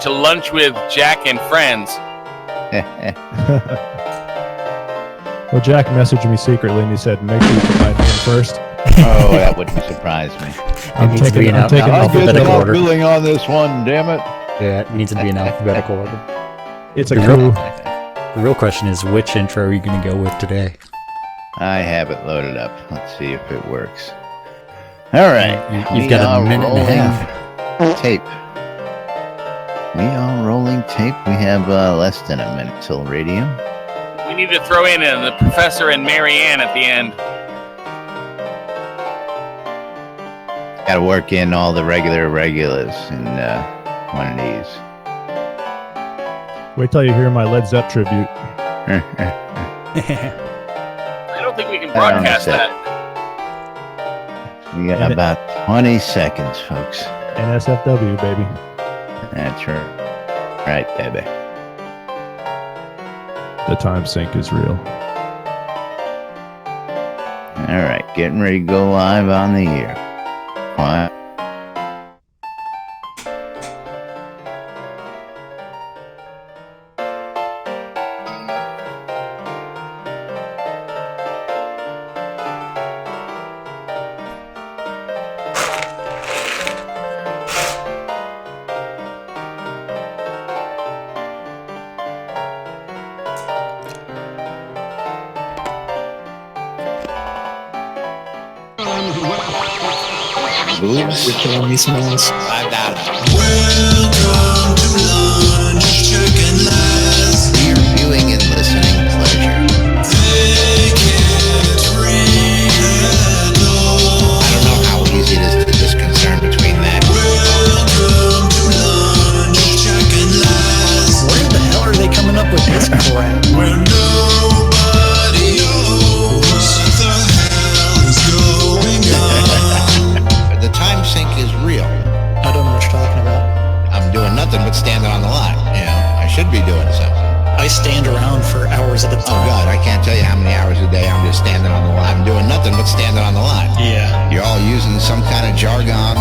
to lunch with Jack and friends. Well, Jack messaged me secretly and he said, make sure you put my name first. Oh, that wouldn't surprise me. I'm taking I'm alphabetical order. Billing on this one, damn it. Yeah, it needs to be in alphabetical order. It's a The coup. The real question is, which intro are you going to go with today? I have it loaded up. Let's see if it works. All right. You've got a minute and a half. Tape. We are rolling tape. We have less than a minute till radio. We need to throw in the Professor and Mary Ann at the end. Got to work in all the regulars in one of these. Wait till you hear my Led Zepp tribute. I don't think we can broadcast that. We got about 20 seconds, folks. NSFW, baby. That's right. Right, baby. The time sync is real. All right, getting ready to go live on the air. Quiet. We're killing me some else. $5. Welcome to lunch, Jack and Laz. Your viewing and listening pleasure. They can't read at all. I don't know how easy it is to discern between that. Welcome to lunch, Jack and Laz. Where the hell are they coming up with this crap? Where nobody knows what the hell is going on. The time sync is real. I don't know what you're talking about. I'm doing nothing but standing on the line. You know, I should be doing something. I stand around for hours at a Oh time. God, I can't tell you how many hours a day I'm just standing on the line. I'm doing nothing but standing on the line. Yeah. You're all using some kind of jargon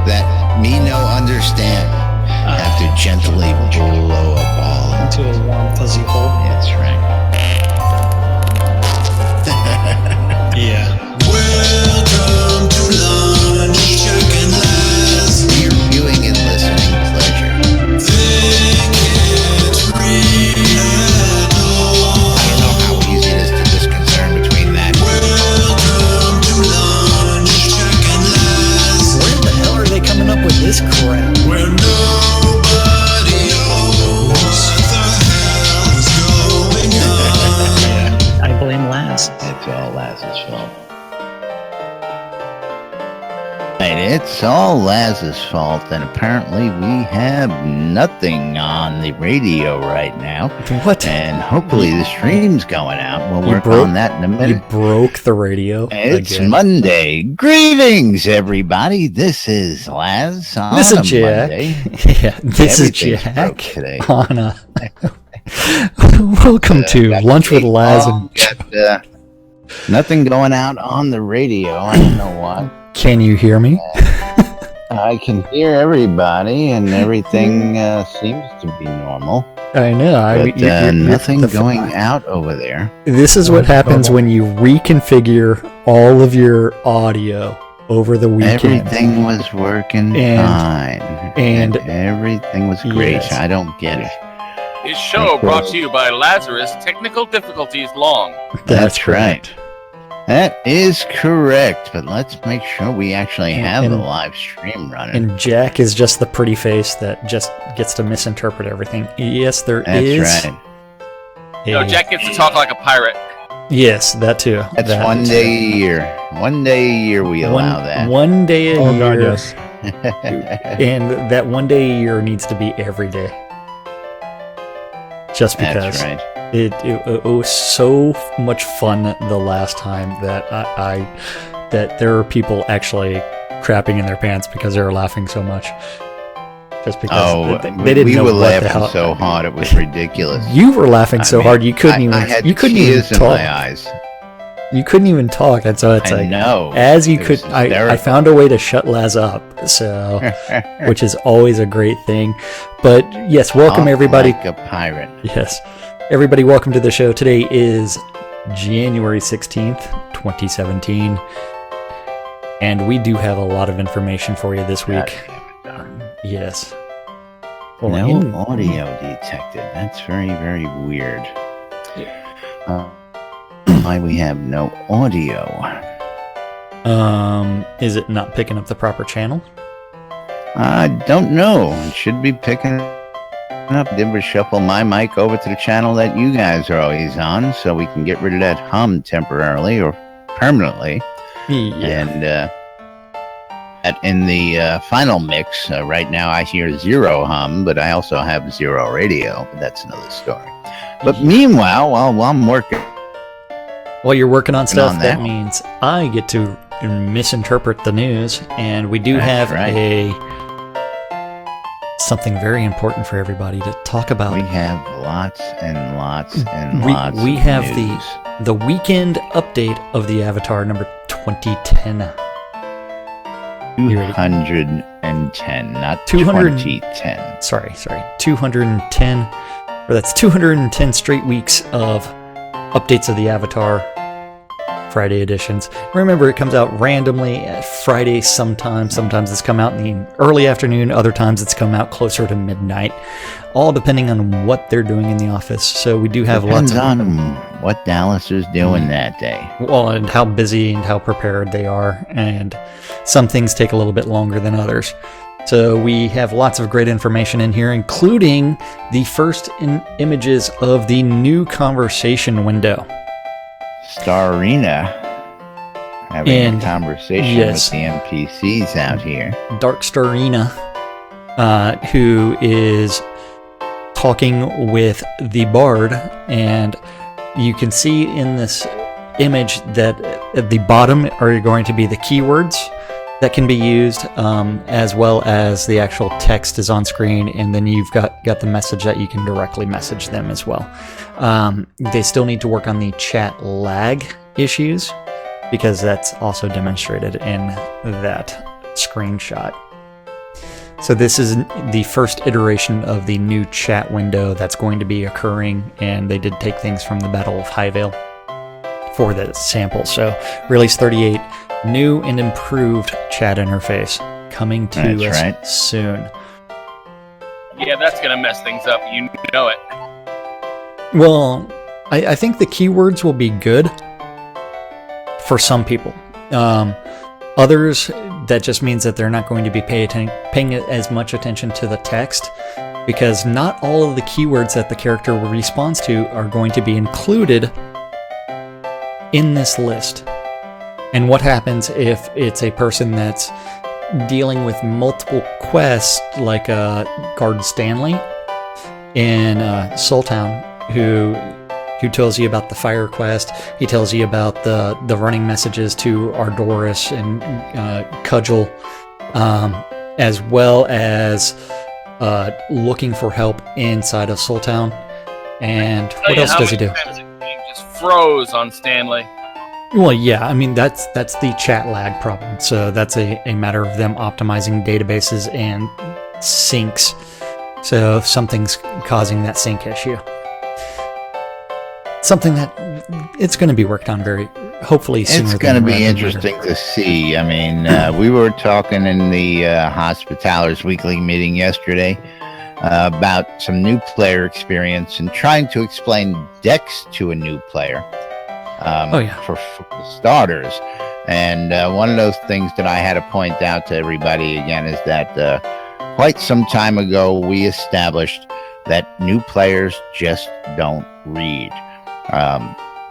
that me no understand. I have to gently blow a ball. Into a warm, fuzzy hole. That's right. Yeah. Welcome to lunch, Jack and Laz. Your viewing and listening pleasure. They can't read at all. I don't know how easy it is to discern between that. Welcome to lunch, Jack and Laz. Where the hell are they coming up with this crap? Where nobody knows what the hell is going on. I blame Laz. It's all Laz's fault. And it's all Laz's fault, and apparently we have nothing on the radio right now. What? And hopefully the stream's going out. We'll You work broke- on that in a You minute. broke the radio It's again. Monday. Greetings, everybody. This is Laz on This a is Jack. Monday. Yeah, this is Everything's broke Jack today. on a... Welcome to Got Lunch with the Laz ball, and... got, nothing going out on the radio. I don't know why. Can you hear me? I can hear everybody, and everything seems to be normal. I know. But nothing going out over there. This is what happens when you reconfigure all of your audio over the weekend. Everything was working fine. and- everything was great. Yes. I don't get it. This show brought to you by Lazarus. Technical difficulties long. That's right. That is correct, but let's make sure we actually have the live stream running. And Jack is just the pretty face that just gets to misinterpret everything. Yes, there That's is. right. No, Jack gets to talk like a pirate. Yes, that too. That's That one too. day a year. One day a year we allow that. One day a Oh, year. God, yes. And that one day a year needs to be every day. Just because. That's right. It was so much fun the last time that that there are people actually crapping in their pants because they were laughing so much. Just because they didn't we know were what the laughing hell. so hard it was ridiculous. You were laughing so I mean, hard you couldn't I even had you couldn't even tears in talk. my eyes. You couldn't even talk, and so it's I like know. as you It could. was I hysterical. found a way to shut Laz up, so which is always a great thing. But yes, welcome Talk everybody. like a pirate. Yes, everybody, welcome to the show. Today is January 16th, 2017, and we do have a lot of information for you this week. Yes. Well, No audio detected. That's very, very weird. Why we have no audio? Is it not picking up the proper channel? I don't know. It should be picking up. Did we shuffle my mic over to the channel that you guys are always on, so we can get rid of that hum temporarily or permanently. Yeah. And in the final mix, right now I hear zero hum, but I also have zero radio. But that's another story. But meanwhile, while I'm working, While you're working on stuff, on that that. means I get to misinterpret the news, and we do That's have right. something very important for everybody to talk about. we have lots and lots and We- lots we of have news. the weekend update of the Avatar number 2010. You ready? 210, not 200 2010. Sorry, 210, or that's 210 straight weeks of updates of the Avatar Friday editions. Remember, it comes out randomly at Friday sometimes. Sometimes it's come out in the early afternoon, other times it's come out closer to midnight, all depending on what they're doing in the office. So we do have Depends lots of... on what Dallas is doing that day. Well, and how busy and how prepared they are, and some things take a little bit longer than others. So we have lots of great information in here, including the first images of the new conversation window. Starrina having And, a conversation yes. with the NPCs out here. Dark Starrina, who is talking with the bard, and you can see in this image that at the bottom are going to be the keywords that can be used, as well as the actual text is on screen, and then you've got the message that you can directly message them as well. They still need to work on the chat lag issues, because that's also demonstrated in that screenshot. So this is the first iteration of the new chat window that's going to be occurring, and they did take things from the Battle of Highvale for the sample. So release 38, new and improved chat interface coming to That's us right. soon. Yeah, that's gonna mess things up. You know it. Well, I think the keywords will be good for some people. Others, that just means that they're not going to be paying as much attention to the text, because not all of the keywords that the character responds to are going to be included in this list. And what happens if it's a person that's dealing with multiple quests, like Guard Stanley in Soultown, who tells you about the fire quest. He tells you about the running messages to Ardoris and Cudgel, as well as looking for help inside of Soultown. And Tell what you else how does he many do? times the game just froze on Stanley. Well, yeah, I mean, that's the chat lag problem. So that's a matter of them optimizing databases and syncs. So if something's causing that sync issue, something that it's going to be worked on hopefully sooner. It's going to than be later. interesting to see. I mean, we were talking in the Hospitalers Weekly meeting yesterday about some new player experience and trying to explain decks to a new player. For starters. And one of those things that I had to point out to everybody again is that quite some time ago we established that new players just don't read.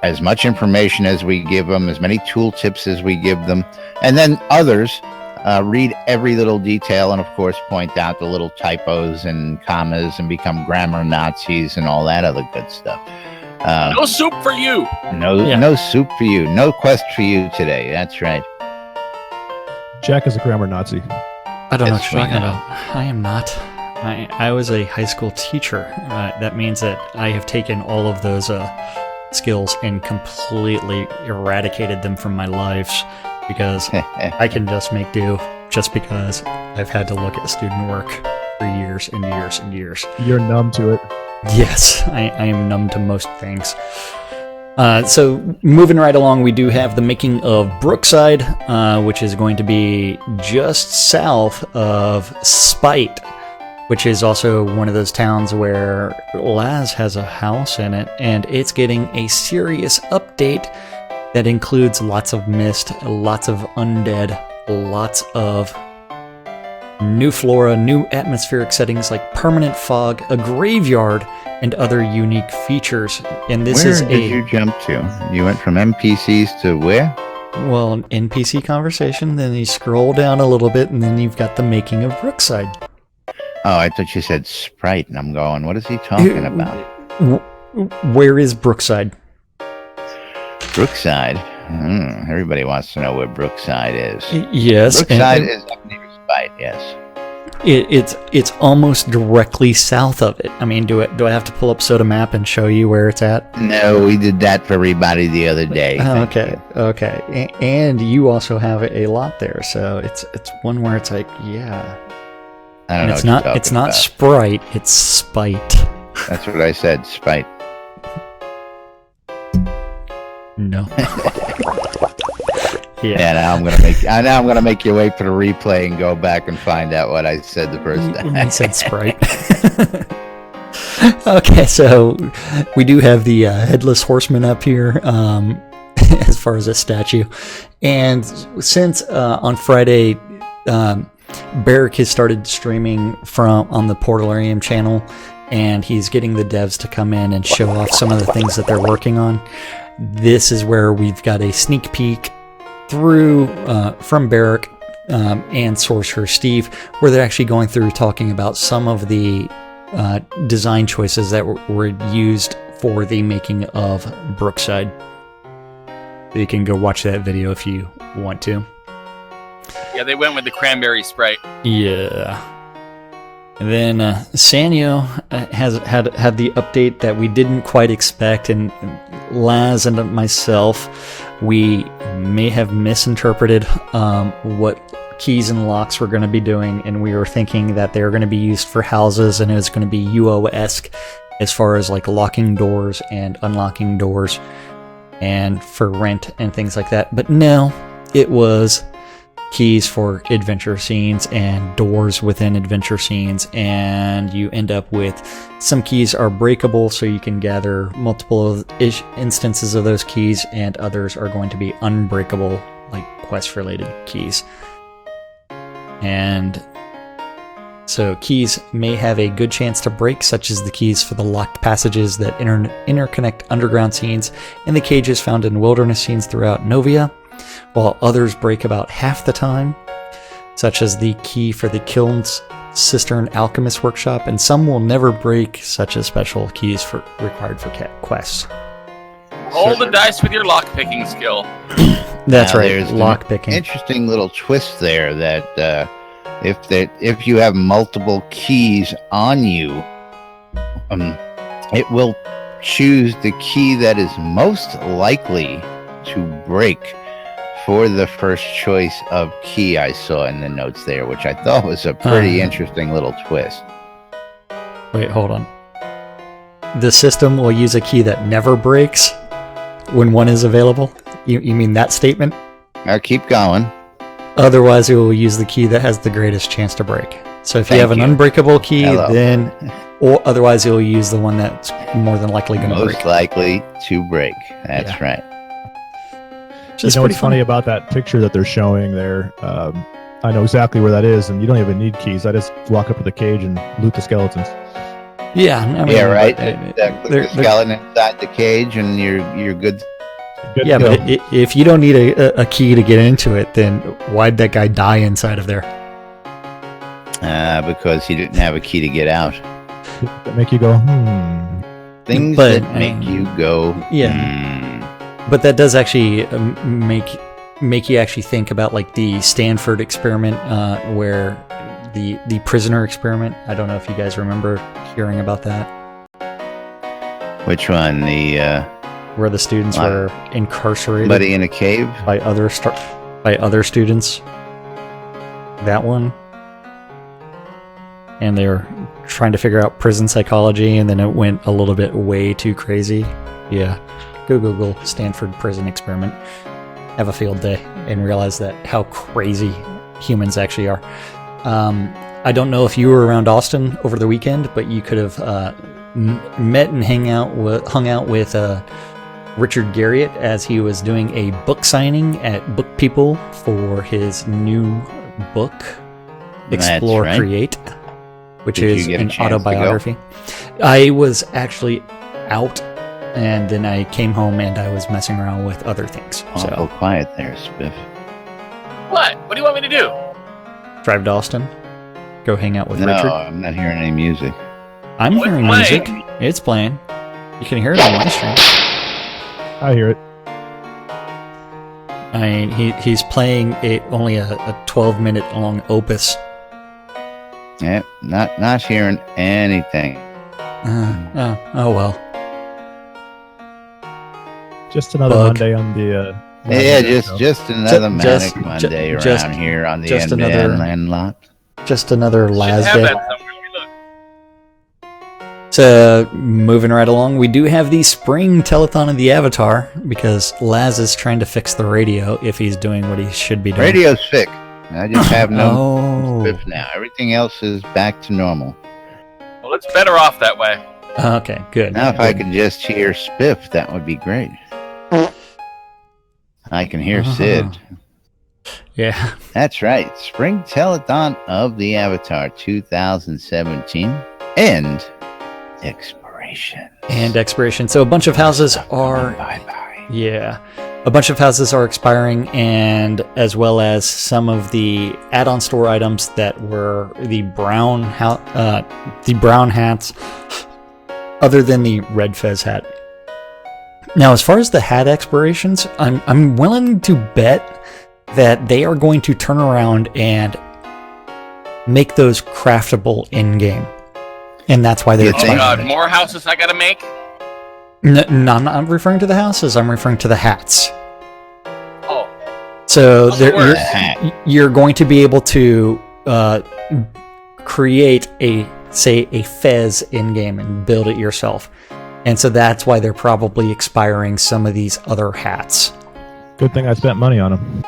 As much information as we give them, as many tooltips as we give them, and then others read every little detail and of course point out the little typos and commas and become grammar Nazis and all that other good stuff. No soup for you. No soup for you. No quest for you today. That's right. Jack is a grammar Nazi. I don't know Yes, what you're we talking know. about. I am not. I was a high school teacher. That means that I have taken all of those skills and completely eradicated them from my life because I can just make do just because I've had to look at student work for years and years and years. You're numb to it. Yes, I am numb to most things. So moving right along, we do have the making of Brookside, which is going to be just south of Spite, which is also one of those towns where Laz has a house in it, and it's getting a serious update that includes lots of mist, lots of undead, lots of new flora, new atmospheric settings like permanent fog, a graveyard, and other unique features. And this Where is did you jump to? You went from NPCs to where? well, an NPC conversation, then you scroll down a little bit, and then you've got the making of Brookside. Oh, I thought you said Sprite, and I'm going, what is he talking about? Where is Brookside? Brookside? Everybody wants to know where Brookside is. Yes. Brookside is up near Spite, yes. It's almost directly south of it. I mean, do I have to pull up Soda Map and show you where it's at? No, we did that for everybody the other day. Oh, Thank okay. you. And you also have a lot there, so it's one where it's like, yeah. I don't And know it's what you're not talking about. Sprite, it's Spite. That's what I said, Spite. No. Yeah, now I'm gonna make you wait for the replay and go back and find out what I said the first time. I said Sprite. Okay, so we do have the Headless Horseman up here as far as a statue. And since on Friday, Barrick has started streaming on the Portalarium channel, and he's getting the devs to come in and show off some of the things that they're working on. This is where we've got a sneak peek through from Barrick and Sorcerer Steve, where they're actually going through talking about some of the design choices that were used for the making of Brookside. You can go watch that video if you want to. Yeah, they went with the cranberry Sprite. Yeah. And then Sanyo has had the update that we didn't quite expect, and Laz and myself, we may have misinterpreted what keys and locks were going to be doing, and we were thinking that they were going to be used for houses, and it was going to be UO-esque as far as like locking doors and unlocking doors and for rent and things like that. But no, it was keys for adventure scenes and doors within adventure scenes, and you end up with some keys are breakable, so you can gather multiple instances of those keys, and others are going to be unbreakable, like quest related keys. And so keys may have a good chance to break, such as the keys for the locked passages that interconnect underground scenes and the cages found in wilderness scenes throughout Novia, while others break about half the time, such as the key for the Kiln's Cistern Alchemist Workshop, and some will never break, such as special keys required for quests. Roll the dice with your lockpicking skill. That's Now, right, there's an lockpicking. Interesting little twist there that if you have multiple keys on you, it will choose the key that is most likely to break for the first choice of key I saw in the notes there, which I thought was a pretty interesting little twist. Wait, hold on. The system will use a key that never breaks when one is available? You mean that statement? Now keep going. Otherwise, it will use the key that has the greatest chance to break. So if you have an unbreakable key, Hello. or otherwise it will use the one that's more than likely going to break. Most likely to break. That's Yeah. right. You know what's funny about that picture that they're showing there? I know exactly where that is, and you don't even need keys. I just walk up to the cage and loot the skeletons. Yeah, I mean, Yeah, right. but, Put the skeleton inside the cage, and you're good. Good yeah, to go. but if you don't need a key to get into it, then why'd that guy die inside of there? Because he didn't have a key to get out. That make you go, Things But, that make you go, But that does actually make you actually think about like the Stanford experiment, where the prisoner experiment. I don't know if you guys remember hearing about that. Which one? where the students were incarcerated Buddy in a cave. by other students. That one. And they were trying to figure out prison psychology, and then it went a little bit way too crazy. Yeah. Go Google Stanford prison experiment. Have a field day and realize that how crazy humans actually are. I don't know if you were around Austin over the weekend, but you could have met and hung out with Richard Garriott as he was doing a book signing at Book People for his new book, Explore right. Create, which Did is you get a an chance to autobiography. I was actually out, and then I came home and I was messing around with other things. Awful So quiet there, Spiff. What? What do you want me to do? drive to Austin, go hang out with No, Richard. I'm not hearing any music. I'm What's hearing playing? music. It's playing. You can hear it on my stream. I hear it. I mean, he's playing only a 12-minute long opus. Yeah, not hearing anything. Oh well. Just another Bug. Monday on the. Yeah, Monday just another Ju- manic just- Monday ju- around just- here on the just another- land lot. Just another Should Laz have day. that somewhere. Look. So moving right along, we do have the spring telethon of the Avatar because Laz is trying to fix the radio if he's doing what he should be doing. Radio's fixed. I just have no Oh. Spiff now. Everything else is back to normal. Well, it's better off that way. Okay, good. Now, if I Good. could just hear Spiff, that would be great. I can hear Sid. Yeah. That's right. Spring Telethon of the Avatar 2017 and expiration. And expiration. So a bunch of houses are Bye-bye. Yeah. A bunch of houses are expiring, and as well as some of the add-on store items that were the brown hats, other than the red fez hat. Now, as far as the hat expirations, I'm willing to bet that they are going to turn around and make those craftable in-game, and that's why they're You Oh think? expiring. God, more houses I gotta make? No, I'm not referring to the houses. I'm referring to the hats. Oh, So What's the word? you're going to be able to create a fez in game and build it yourself, and so that's why they're probably expiring some of these other hats. Good thing I spent money on them.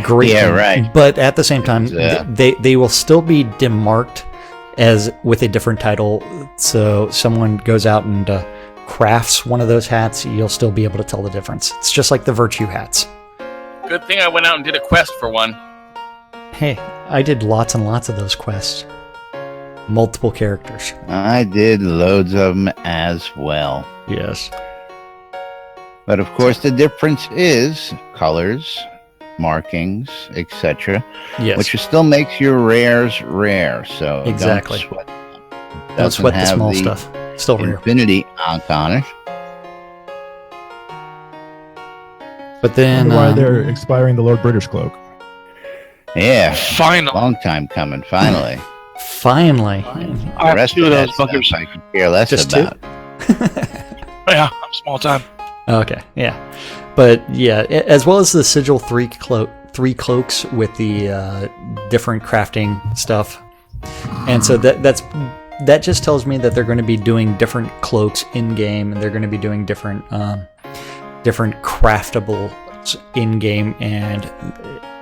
Great, Yeah, thing. right. But at the same time, Yeah. they will still be demarked as with a different title. So someone goes out and crafts one of those hats, you'll still be able to tell the difference. It's just like the Virtue hats. good thing I went out and did a quest for one. Hey, I did lots and lots of those quests. Multiple characters. I did loads of them as well. Yes. But of course, the difference is colors, markings, etc., Yes. which still makes your rares rare. So Exactly. don't sweat. Don't sweat the Doesn't small have stuff. Still rare. Infinity ink on it. But then Why they're expiring the Lord British cloak? Yeah, Finally. long time coming. Finally, finally. the I have rest two of that those stuff buggers. I could care less Just two? about. Yeah, I'm small time. Okay, yeah. But yeah, as well as the sigil three cloaks with the different crafting stuff. And so that just tells me that they're going to be doing different cloaks in game, and they're going to be doing different craftables in game, and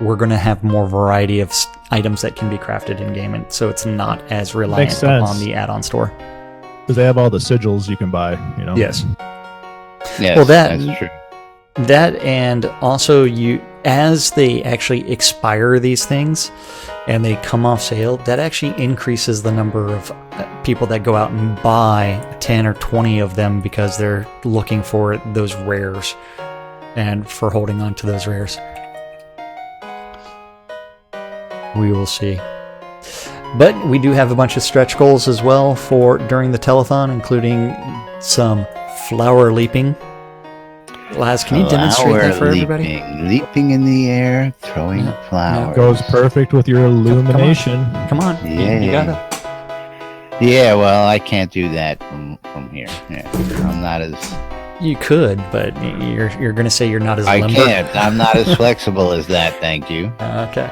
we're going to have more variety of items that can be crafted in game, and so it's not as reliant Makes sense. upon the add-on store. Because they have all the sigils you can buy, you know? Yes. Yes, Well, that- that's true. That, and also as they actually expire these things and they come off sale, that actually increases the number of people that go out and buy 10 or 20 of them because they're looking for those rares and for holding on to those rares. We will see. But we do have a bunch of stretch goals as well for during the telethon, including some flower leaping. Laz, can you demonstrate that for everybody? Leaping in the air, throwing Yeah, flowers. Goes perfect with your illumination. Come on, Yeah. you gotta. Yeah, well, I can't do that from here. Yeah, I'm not as You could, but you're going to say you're not as I limber. can't. I'm not as flexible as that. Thank you. Okay.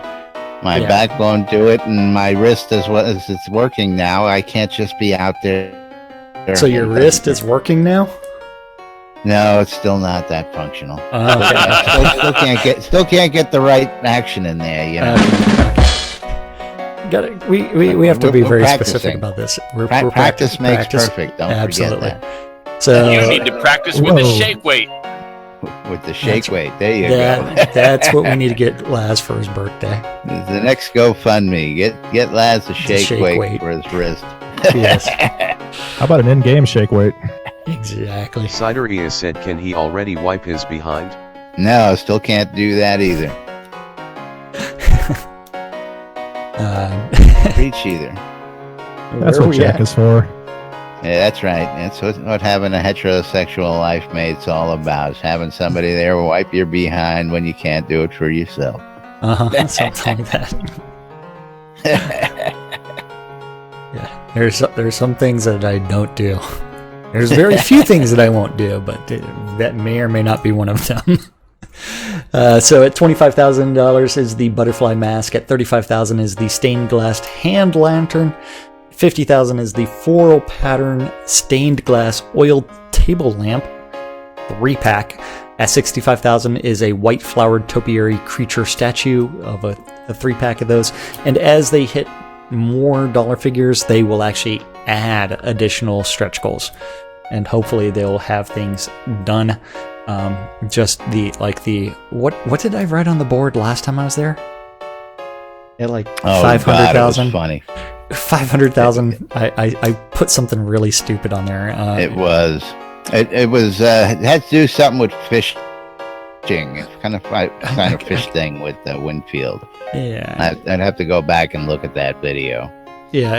My Yeah. back won't do it, and my wrist as well as it's working now. I can't just be out there. So your wrist is working now? No, it's still not that functional. Okay. Still can't get the right action in there. You know. Got it. We have to be We're very practicing. specific about this. Practice makes perfect. Don't Absolutely. forget So You need to practice with the Whoa. shake weight. that. With the shake weight, there you go. that's what we need to get Laz for his birthday. The next GoFundMe, get Laz the shake weight weight. for his wrist. Yes, How about an in-game shake weight? exactly. Sideria said, can he already wipe his behind? No, still can't do that either. Preach either. That's where what we Jack at? is for. Yeah, that's right. That's what having a heterosexual life mate's all about. Is having somebody there wipe your behind when you can't do it for yourself. Something like that. Yeah, there's some things that I don't do. There's very few things that I won't do, but that may or may not be one of them. So at $25,000 is the butterfly mask. At $35,000 is the stained glass hand lantern. $50,000 is the floral pattern stained glass oil table lamp, 3-pack. At $65,000 is a white flowered topiary creature statue of a 3-pack of those. And as they hit more dollar figures, they will actually add additional stretch goals, and hopefully they'll have things done. Just what did I write on the board last time I was there? At like Oh, 500,000. God, it was funny. 500,000. I put something really stupid on there. It was. It was. It had to do something with fishing. It's kind of fish thing with Winfield. Yeah. I'd have to go back and look at that video. Yeah.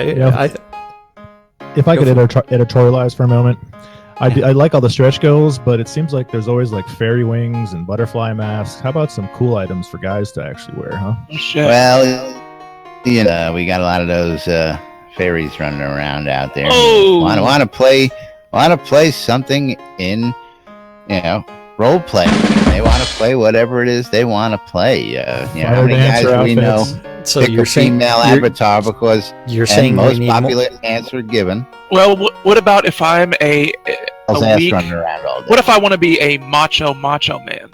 If I could editorialize for a moment, I like all the stretch goals, but it seems like there's always like fairy wings and butterfly masks. How about some cool items for guys to actually wear, huh? Oh, shit. Well, you know, we got a lot of those fairies running around out there. Oh. Want to play something in, you know, role play. They want to play whatever it is they want to play. You know, how Fire many guys dancer we know outfits. So pick you're a saying female avatar because you're saying most we need popular answer given. Well, what about if I'm a Ass weak? running around all day. What if I want to be a macho man?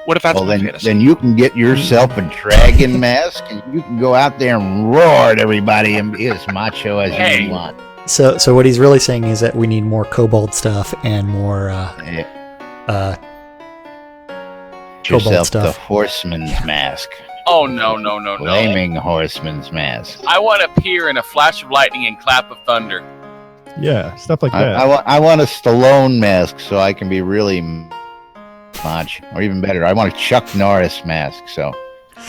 What if that's Well, my then, fantasy? then you can get yourself a dragon mask and you can go out there and roar at everybody and be as macho as Hey. you want. So what he's really saying is that we need more kobold stuff and more kobold Yourself the stuff. horseman's mask. Oh, no. Flaming horseman's mask. I want to appear in a flash of lightning and clap of thunder. Yeah, stuff like that. I want a Stallone mask so I can be really macho. Or even better, I want a Chuck Norris mask. So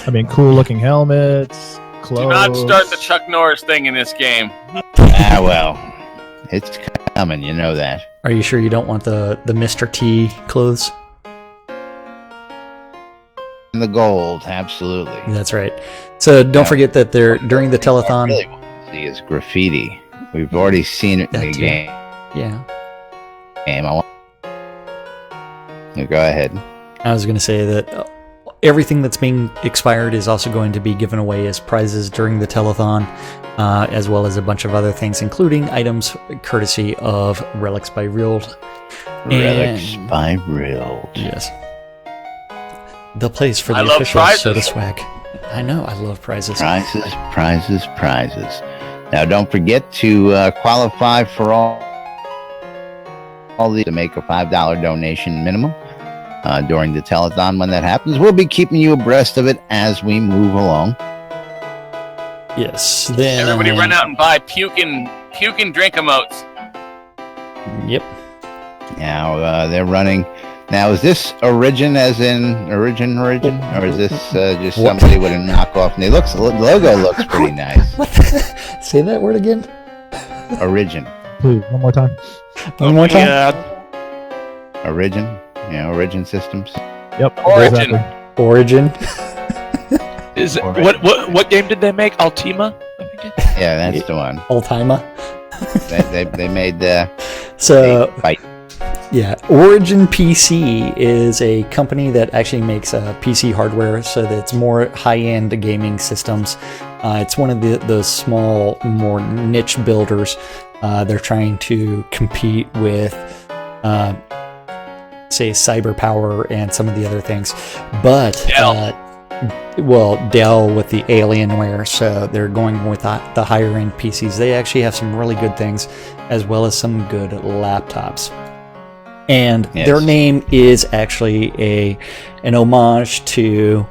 I mean, cool looking helmets, clothes. Do not start the Chuck Norris thing in this game. well, it's coming. You know that. Are you sure you don't want the Mr. T clothes? And the gold, absolutely. That's right. So don't Yeah. forget that during the What I telethon. really want to see is graffiti. We've already seen it in That the too. game. Yeah. Go ahead. I was going to say that everything that's being expired is also going to be given away as prizes during the telethon, as well as a bunch of other things, including items courtesy of Relics by Real. Relics by Real. Yes. The place for the I love official prizes. soda swag. I know, I love prizes. Prizes. Now, don't forget to qualify for all these to make a $5 donation minimum during the telethon. When that happens, we'll be keeping you abreast of it as we move along. Yes. Then Everybody run out and buy puking drink emotes. Yep. Now they're running. Now, is this Origin as in Origin, or is this just What? somebody with a knockoff? And the logo looks pretty nice. What? Say that word again. Origin. Please, one more time. One more time. Yeah, Origin. Yeah, Origin Systems. Yep. Origin. Exactly. Origin. is it, Alright. what game did they make? Ultima? I think Yeah, that's the one. Ultima. They made So fight. Yeah, Origin PC is a company that actually makes PC hardware, so that it's more high-end gaming systems. It's one of those small, more niche builders. They're trying to compete with, say, CyberPower and some of the other things. But, Dell with the Alienware, so they're going with the higher-end PCs. They actually have some really good things, as well as some good laptops. And their name is actually an homage to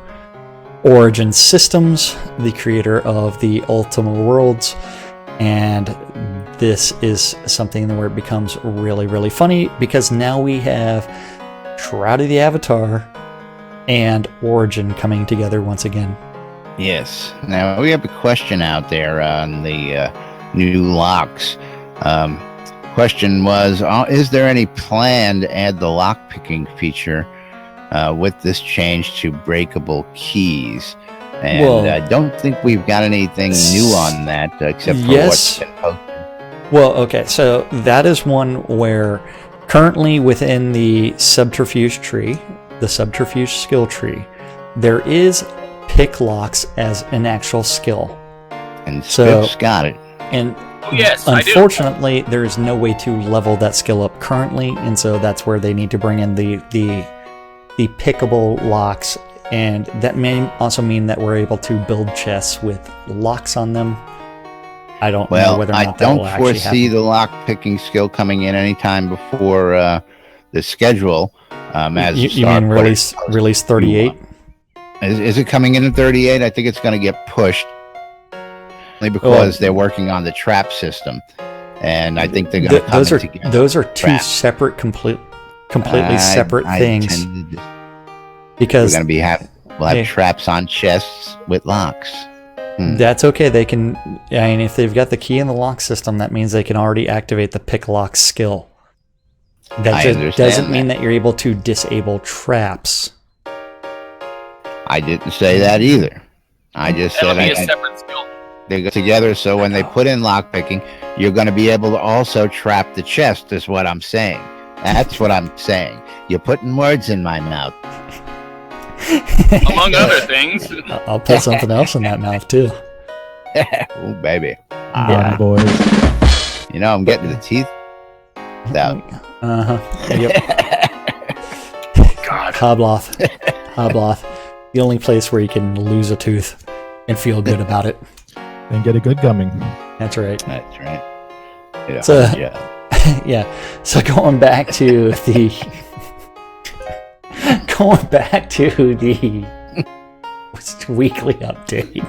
Origin Systems, the creator of the Ultima worlds. And this is something where it becomes really, really funny, because now we have Shroud of the Avatar and Origin coming together once again. Yes. Now, we have a question out there on the new locks. Question was, is there any plan to add the lock-picking feature with this change to breakable keys? And I don't think we've got anything new on that, except for what's been posted. Well, okay, so that is one where currently within the subterfuge tree, the subterfuge skill tree, there is pick locks as an actual skill. And Spiff's got it. And yes, unfortunately, there is no way to level that skill up currently, and so that's where they need to bring in the pickable locks, and that may also mean that we're able to build chests with locks on them. I don't know whether or not that will actually happen. I don't foresee the lock picking skill coming in anytime before the schedule. As you mean release 38? Is it coming in at 38? I think it's going to get pushed. Because they're working on the trap system, and I think they're going to come together. Those are two separate, completely separate things. Because we're going to we'll have traps on chests with locks. That's okay. They can. I mean, if they've got the key in the lock system, that means they can already activate the pick lock skill. That just doesn't mean that you're able to disable traps. I didn't say that either. I just said a separate skill. They go together, so when they put in lockpicking, you're going to be able to also trap the chest, is what I'm saying. That's what I'm saying. You're putting words in my mouth. Among other things. I'll put something else in that mouth, too. Oh, baby. Yeah, boys. You know, I'm getting the teeth out. Yep. God. Hobloth. The only place where you can lose a tooth and feel good about it. And get a good gumming. That's right. That's right. Yeah. So, yeah. So going back to the weekly update,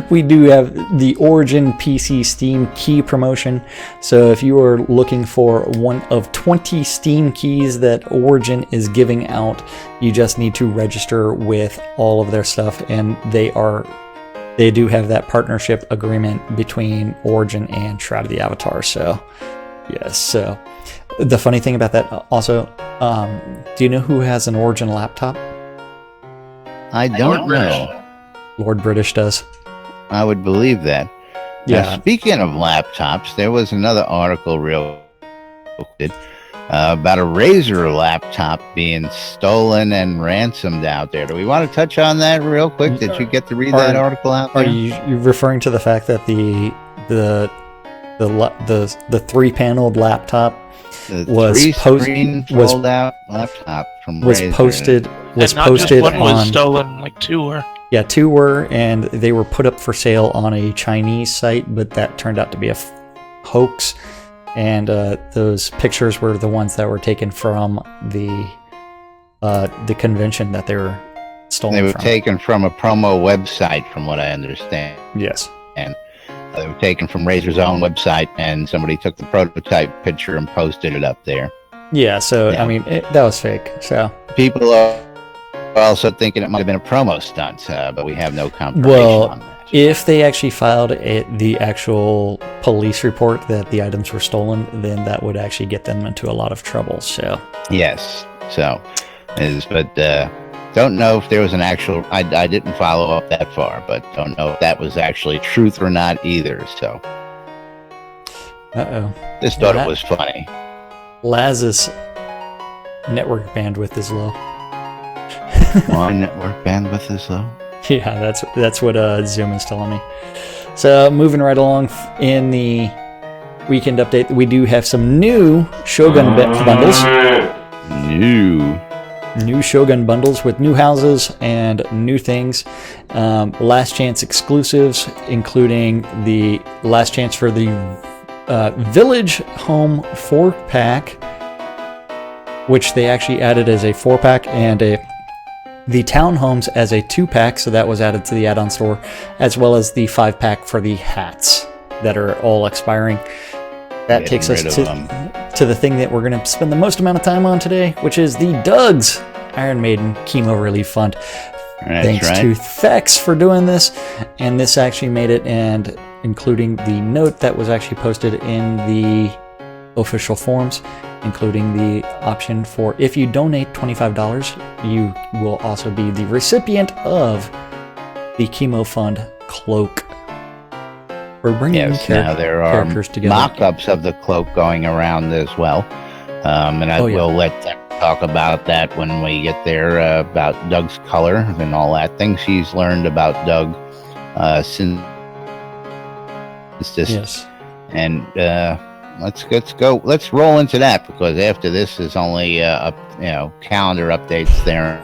we do have the Origin PC Steam key promotion. So if you are looking for one of 20 Steam keys that Origin is giving out, you just need to register with all of their stuff, and they do have that partnership agreement between Origin and Shroud of the Avatar. So, yes. So, the funny thing about that also, do you know who has an Origin laptop? I don't know. Lord British does. I would believe that. Yeah. Now, speaking of laptops, there was another article about a Razer laptop being stolen and ransomed out there. Do we want to touch on that real quick? Did you get to read that article out there? Are you referring to the fact that the 3-paneled laptop was fold-out laptop from Razer. posted one was on stolen, like two were. Yeah, two were, and they were put up for sale on a Chinese site, but that turned out to be a hoax. And those pictures were the ones that were taken from the convention that they were stolen from. They were taken from a promo website, from what I understand. Yes. And they were taken from Razer's own website, and somebody took the prototype picture and posted it up there. Yeah, so, I mean, that was fake. So people are also thinking it might have been a promo stunt, but we have no confirmation on that. If they actually filed the actual police report that the items were stolen, then that would actually get them into a lot of trouble. So yes, but don't know if there was an actual. I didn't follow up that far, but don't know if that was actually truth or not either. So, just thought it was funny. Laz is network bandwidth is low. My network bandwidth is low. Yeah, that's what Zoom is telling me. So moving right along in the weekend update, we do have some new Shogun bundles. New Shogun bundles with new houses and new things. Last chance exclusives, including the last chance for the Village Home 4-pack, which they actually added as a 4-pack, and the Townhomes as a 2-pack, so that was added to the add-on store, as well as the 5-pack for the hats that are all expiring. That takes us to the thing that we're going to spend the most amount of time on today, which is the Doug's Iron Maiden Chemo Relief Fund. Thanks to Thex for doing this, and this actually made it, and including the note that was actually posted in the official forums, including the option for if you donate $25, you will also be the recipient of the Chemo Fund cloak. We're bringing now there are characters together. mock-ups of the cloak going around as well, and I will let them talk about that when we get there, about Doug's color and all that. Things she's learned about Doug since this. Yes. And let's roll into that, because after this is only calendar updates there.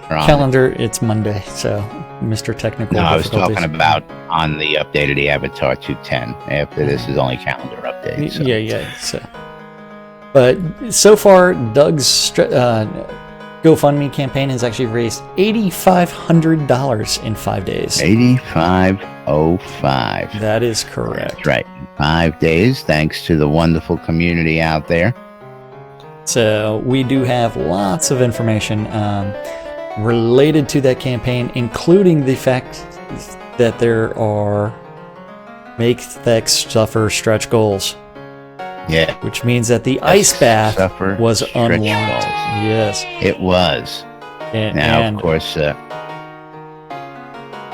Calendar, it's Monday, so Mr. Technical. No, I was talking about on the update of the Avatar 210. After this is only calendar updates. So. Yeah. So, but so far, Doug's GoFundMe campaign has actually raised $8,500 in 5 days. 8505. That is correct. That's right. 5 days, thanks to the wonderful community out there. So we do have lots of information related to that campaign, including the fact that there are Make Thex Suffer stretch goals. Yeah. Which means that the ice bath was unlocked. Yes. It was. Of course,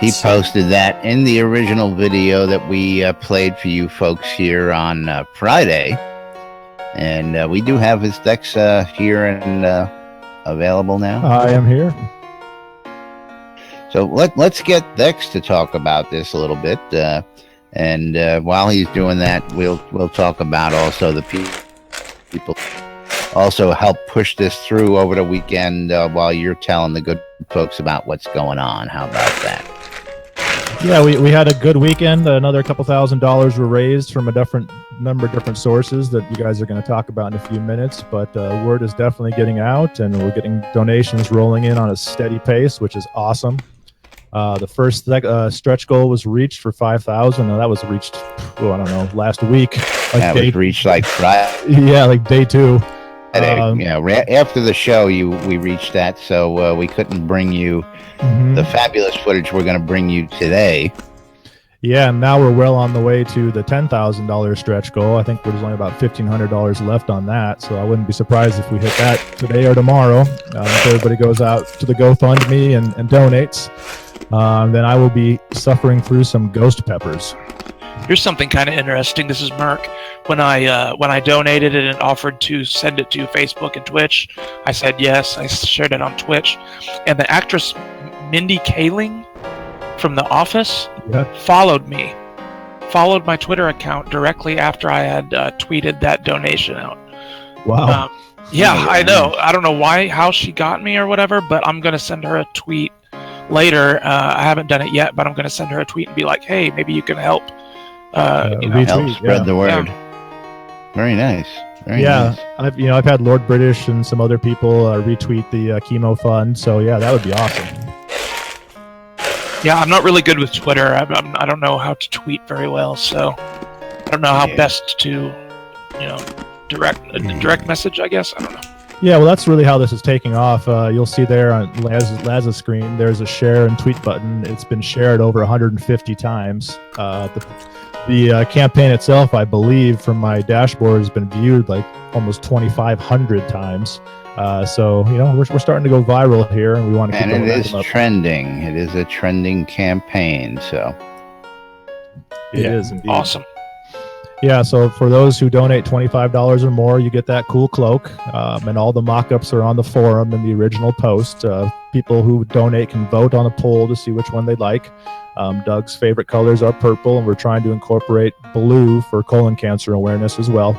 he posted that in the original video that we played for you folks here on Friday. And we do have his decks here and available now. I am here. So let's get Dex to talk about this a little bit. And while he's doing that, we'll talk about also the people also help push this through over the weekend while you're telling the good folks about what's going on. How about that? Yeah, we had a good weekend. Another couple $1,000s were raised from a number of different sources that you guys are going to talk about in a few minutes. But word is definitely getting out, and we're getting donations rolling in on a steady pace, which is awesome. The first stretch goal was reached for 5,000. That was reached, last week. That was reached like Friday. Yeah, like day 2. After the show, we reached that, so we couldn't bring you the fabulous footage we're going to bring you today. Yeah, and now we're well on the way to the $10,000 stretch goal. I think there's only about $1,500 left on that, so I wouldn't be surprised if we hit that today or tomorrow. If everybody goes out to the GoFundMe and donates, then I will be suffering through some ghost peppers. Here's something kind of interesting. This is Merc. When I donated it and offered to send it to Facebook and Twitch, I said yes. I shared it on Twitch, and the actress Mindy Kaling from The Office followed my Twitter account directly after I had tweeted that donation out. Wow. I know. I don't know how she got me or whatever, but I'm going to send her a tweet later. I haven't done it yet, but I'm going to send her a tweet and be like, hey, maybe you can help. Help spread the word. Yeah. Very nice. Very nice. I've had Lord British and some other people retweet the chemo fund. So yeah, that would be awesome. Yeah, I'm not really good with Twitter. I don't know how to tweet very well, so I don't know how best to, direct message, I guess. I don't know. Yeah, well, that's really how this is taking off. You'll see there on Laz's screen, there's a share and tweet button. It's been shared over 150 times. The campaign itself, I believe, from my dashboard has been viewed like almost 2,500 times. So we're starting to go viral here, and we want to keep going. And it is trending. It is a trending campaign. So it is indeed awesome. Yeah, so for those who donate $25 or more, you get that cool cloak, and all the mock-ups are on the forum in the original post. People who donate can vote on a poll to see which one they like. Doug's favorite colors are purple, and we're trying to incorporate blue for colon cancer awareness as well.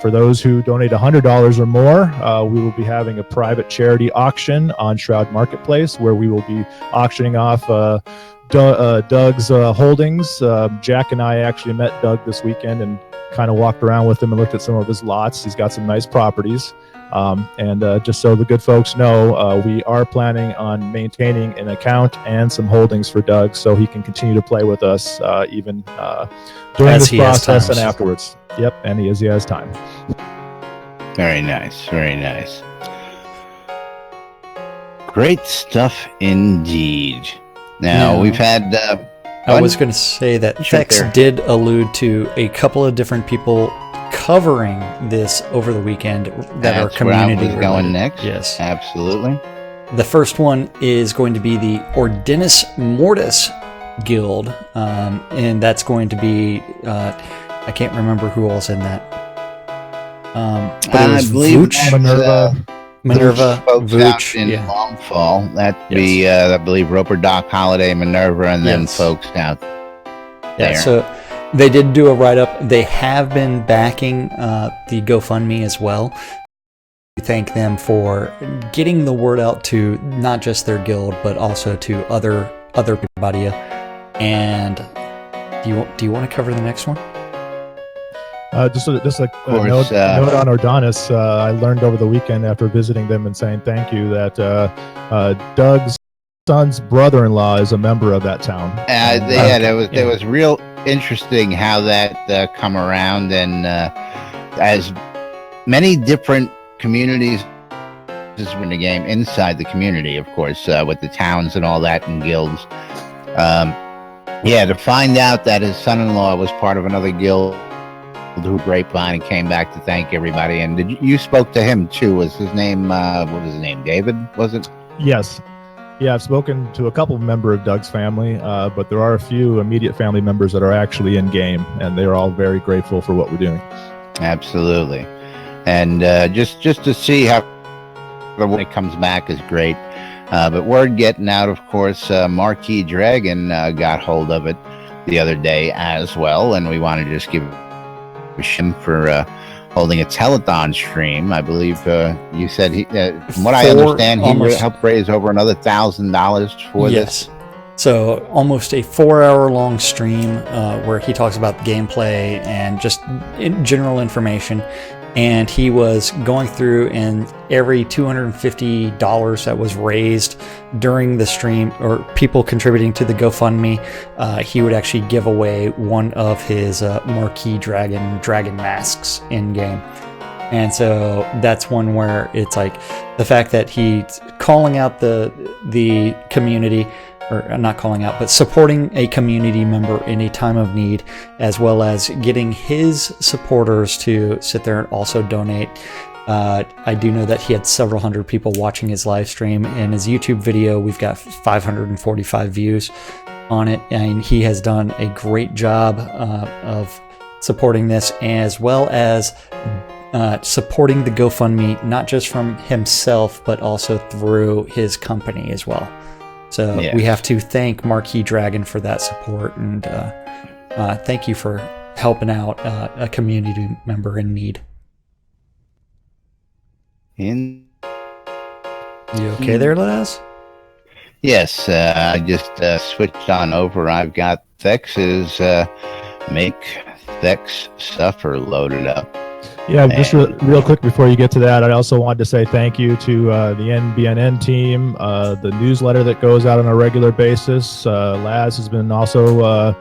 For those who donate $100 or more, we will be having a private charity auction on Shroud Marketplace, where we will be auctioning off Doug's holdings. Jack and I actually met Doug this weekend and kind of walked around with him and looked at some of his lots. He's got some nice properties. And just so the good folks know, we are planning on maintaining an account and some holdings for Doug so he can continue to play with us even during As this he has process time. and afterwards. Yep, and he has time. Very nice. Very nice. Great stuff indeed. Now, we've had... I was going to say that Sure, Thex there. did allude to a couple of different people covering this over the weekend that are That's where I community was going related. next. Yes. Absolutely. The first one is going to be the Ordinus Mortis Guild, and that's going to be I can't remember who else in that. But it I was believe Vooch, that's, Minerva, folks Vooch, out in yeah. Longfall. That'd be, I believe, Roper Doc, Holiday, Minerva, and then Yes. folks out Yeah, there. so they did do a write-up. They have been backing the GoFundMe as well. We thank them for getting the word out to not just their guild, but also to other everybody. And do you want to cover the next one? Just a course, note on Ordonez. I learned over the weekend after visiting them and saying thank you that Doug's son's brother-in-law is a member of that town. It was real interesting how that come around, and as many different communities is in the game inside the community, of course, with the towns and all that and guilds. To find out that his son-in-law was part of another guild who grapevine and came back to thank everybody. And you spoke to him too? Was his name what was his name? David? Was it? Yes. Yeah, I've spoken to a couple members of Doug's family, but there are a few immediate family members that are actually in game, and they're all very grateful for what we're doing. Absolutely. And just to see how when it comes back is great. But word getting out, of course, Marquee Dragon got hold of it the other day as well, and we want to just give him for holding a telethon stream. I believe you said from what I understand, he helped raise over another $1,000 for this. So almost a 4-hour long stream where he talks about gameplay and just general information. And he was going through, and every $250 that was raised during the stream, or people contributing to the GoFundMe, he would actually give away one of his Marquee Dragon masks in game. And so that's one where it's like the fact that he's calling out the community, or not calling out, but supporting a community member in a time of need, as well as getting his supporters to sit there and also donate. I do know that he had several hundred people watching his live stream, and his YouTube video, we've got 545 views on it, and he has done a great job of supporting this, as well as supporting the GoFundMe, not just from himself, but also through his company as well. So we have to thank Marquee Dragon for that support, and thank you for helping out a community member in need. You okay there, Laz? Yes, I just switched on over. I've got Thex's Make Thex Suffer loaded up. Yeah, just real quick before you get to that, I also wanted to say thank you to the NBNN team, the newsletter that goes out on a regular basis. Laz has been also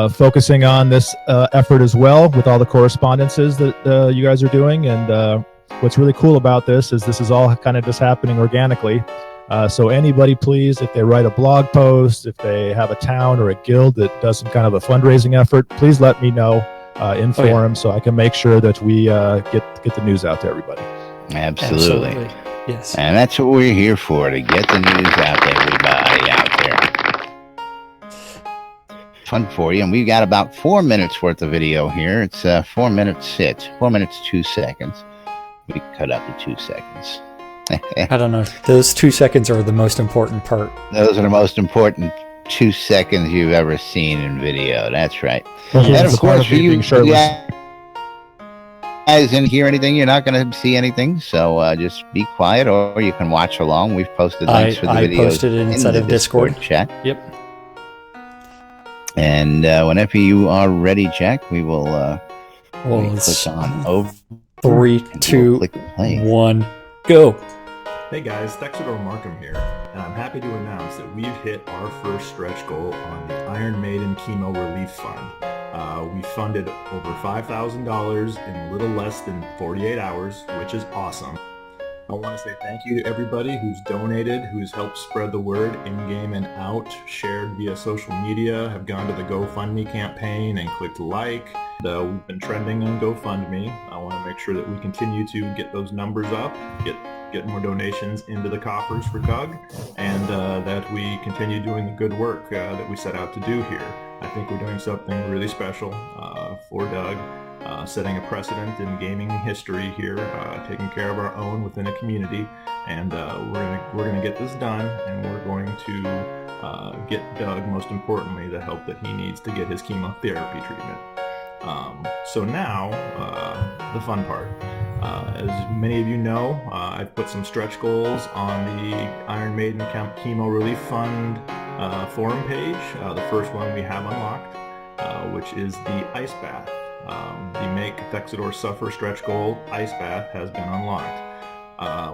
focusing on this effort as well with all the correspondences that you guys are doing. And what's really cool about this is all kind of just happening organically. So anybody, please, if they write a blog post, if they have a town or a guild that does some kind of a fundraising effort, please let me know. In forum, so I can make sure that we get the news out to everybody. Absolutely. Yes. And that's what we're here for, to get the news out to everybody out there. fun for you. And we've got about 4 minutes worth of video here. It's 4 minutes 4 minutes 2 seconds. We cut out the 2 seconds. I don't know. Those 2 seconds are the most important part. Those are the most important 2 seconds you've ever seen in video. That's right. Especially And of the course, part for you being shirtless. guys didn't hear anything, you're not going to see anything. So just be quiet, or you can watch along. We've posted links for the videos. I posted it inside the of Discord chat. Yep. And whenever you are ready, Jack, we will Let's click on over. 3, and 2, we'll click play. 1, go. Hey guys, Thexidor Markham here, and I'm happy to announce that we've hit our first stretch goal on the Iron Maiden Chemo Relief Fund. We funded over $5,000 in a little less than 48 hours, which is awesome. I want to say thank you to everybody who's donated, who's helped spread the word in-game and out, shared via social media, have gone to the GoFundMe campaign and clicked like. We've been trending on GoFundMe. I want to make sure that we continue to get those numbers up, get more donations into the coffers for Doug, and that we continue doing the good work that we set out to do here. I think we're doing something really special for Doug. Setting a precedent in gaming history here, taking care of our own within a community, and we're gonna get this done, and we're going to get Doug, most importantly, the help that he needs to get his chemotherapy treatment. So now, the fun part. As many of you know, I've put some stretch goals on the Iron Maiden Chemo Relief Fund forum page. The first one we have unlocked, which is the ice bath. The Make Thexidor Suffer stretch goal, Ice Bath, has been unlocked,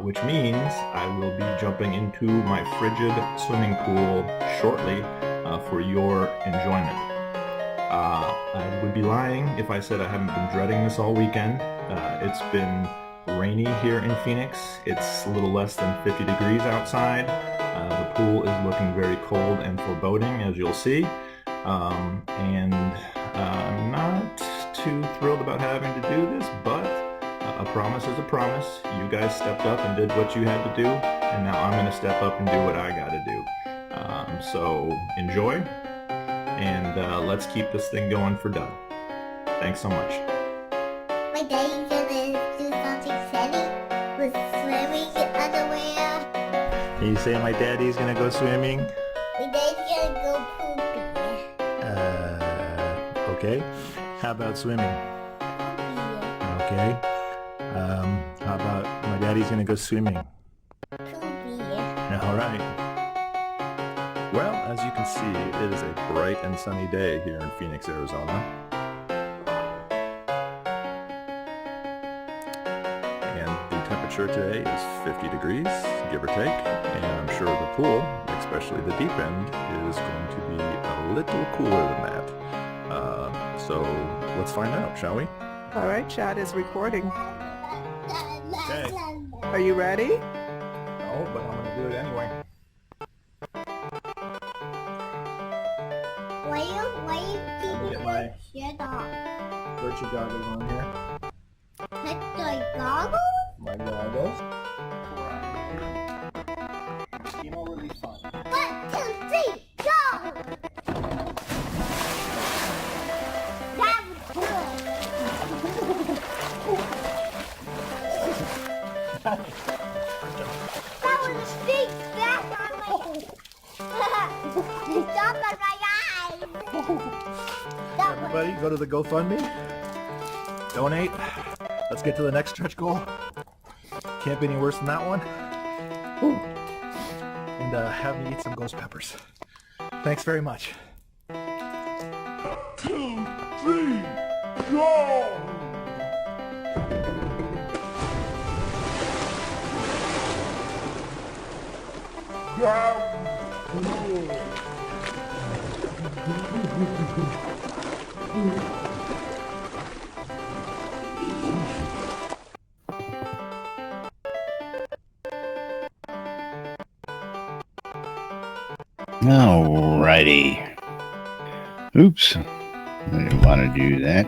which means I will be jumping into my frigid swimming pool shortly for your enjoyment. I would be lying if I said I haven't been dreading this all weekend. It's been rainy here in Phoenix. It's a little less than 50 degrees outside. The pool is looking very cold and foreboding, as you'll see. And I'm not too thrilled about having to do this, but a promise is a promise. You guys stepped up and did what you had to do, and now I'm going to step up and do what I got to do. So enjoy, and let's keep this thing going for Doug. Thanks so much. My daddy's gonna do something silly with swimming in underwear. Can you say my daddy's going to go swimming? My daddy's gonna go pooping. Okay. How about swimming? Poopy. Okay. How about my daddy's gonna go swimming? Poopy. All right. Well, as you can see, it is a bright and sunny day here in Phoenix, Arizona. And the temperature today is 50 degrees, give or take. And I'm sure the pool, especially the deep end, is going to be a little cooler than that. So let's find out, shall we? All right, chat is recording. Okay. Are you ready? No, but I'm gonna do it anyway. Why you keeping Get your my shit off? virtual goggles on here. Put the goggles? My goggles. Chemo Relief Fund. 1, 2, 3, go! That was good. That was a big splash on my Stop on my eyes. That was Everybody, go to the GoFundMe. Donate. Let's get to the next stretch goal. Can't be any worse than that one. Whew. And have me eat some ghost peppers. Thanks very much. 2, 3, go! Alrighty. Oops. I didn't want to do that.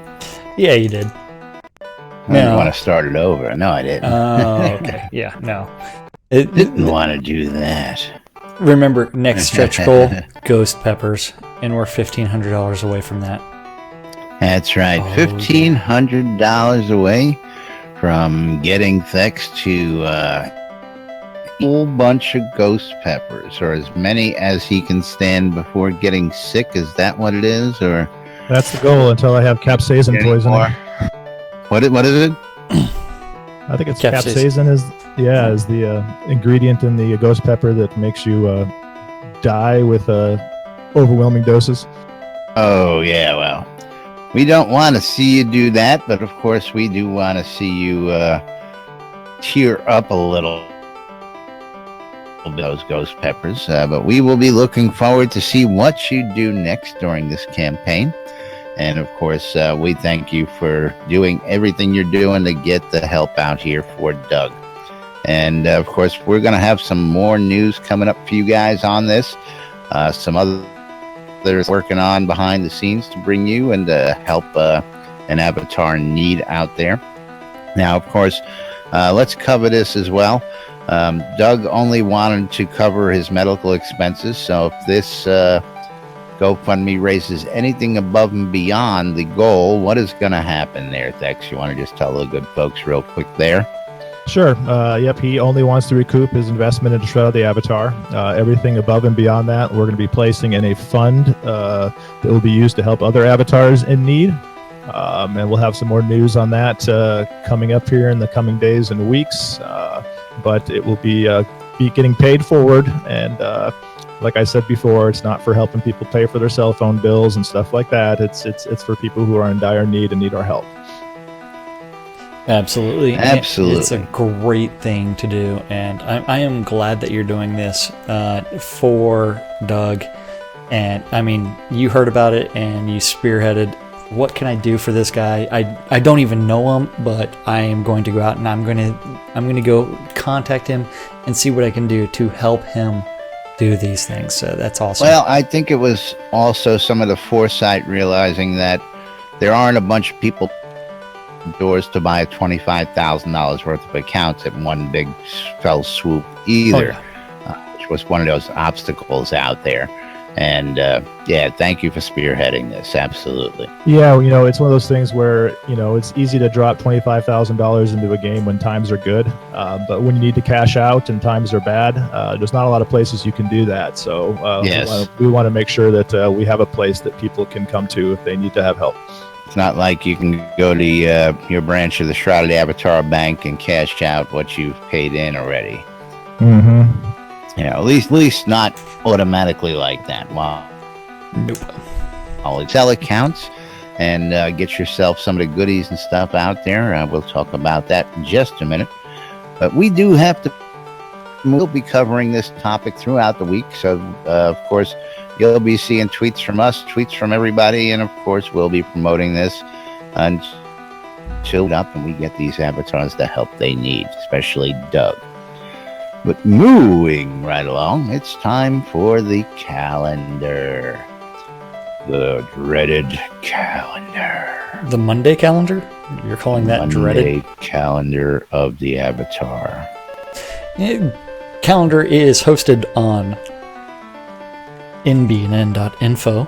Yeah, you did. I didn't want to start it over. No, I didn't. Oh, okay. Yeah, no. Didn't want to do that. Remember, next stretch goal, ghost peppers. And we're $1,500 away from that. That's right. $1,500 away from getting Thex to a whole bunch of ghost peppers, or as many as he can stand before getting sick. Is that what it is? Or That's the goal until I have capsaicin poisoning. What is it? I think it's capsaicin is the ingredient in the ghost pepper that makes you die with overwhelming doses. Oh, yeah, well, we don't want to see you do that, but of course we do want to see you tear up a little. Those ghost peppers, but we will be looking forward to see what you do next during this campaign. And of course, we thank you for doing everything you're doing to get the help out here for Doug. And of course, we're going to have some more news coming up for you guys on this. Some others working on behind the scenes to bring you and to help an avatar in need out there. Now, of course, let's cover this as well. Doug only wanted to cover his medical expenses, so if this GoFundMe raises anything above and beyond the goal, what is going to happen there, Thex? You want to just tell the good folks real quick there? Sure. Yep, he only wants to recoup his investment into Shroud the Avatar. Everything above and beyond that, we're going to be placing in a fund that will be used to help other avatars in need. And we'll have some more news on that coming up here in the coming days and weeks. But it will be getting paid forward, and like I said before, it's not for helping people pay for their cell phone bills and stuff like that. It's for people who are in dire need and need our help. Absolutely. Absolutely. It's a great thing to do, and I am glad that you're doing this for Doug. And I mean, you heard about it and you spearheaded. What can I do for this guy? I don't even know him, but I am going to go out and I'm going to go contact him and see what I can do to help him do these things. So that's awesome. Well, I think it was also some of the foresight, realizing that there aren't a bunch of people doors to buy $25,000 worth of accounts at one big fell swoop either, which was one of those obstacles out there. And yeah, thank you for spearheading this. Absolutely. Yeah, it's one of those things where it's easy to drop $25,000 into a game when times are good, but when you need to cash out and times are bad, there's not a lot of places you can do that. So yes, we want to make sure that we have a place that people can come to if they need to have help. It's not like you can go to your branch of the Shrouded Avatar Bank and cash out what you've paid in already. Mm-hmm. At least not automatically like that. Wow. Nope. I'll Excel accounts and get yourself some of the goodies and stuff out there. We'll talk about that in just a minute. But we do have to. We'll be covering this topic throughout the week. So, of course, you'll be seeing tweets from us, tweets from everybody, and of course, we'll be promoting this until up and we get these avatars the help they need, especially Doug. But moving right along, it's time for the calendar. The dreaded calendar. The Monday calendar? You're calling that Monday dreaded? Calendar of the Avatar. Calendar is hosted on nbnn.info.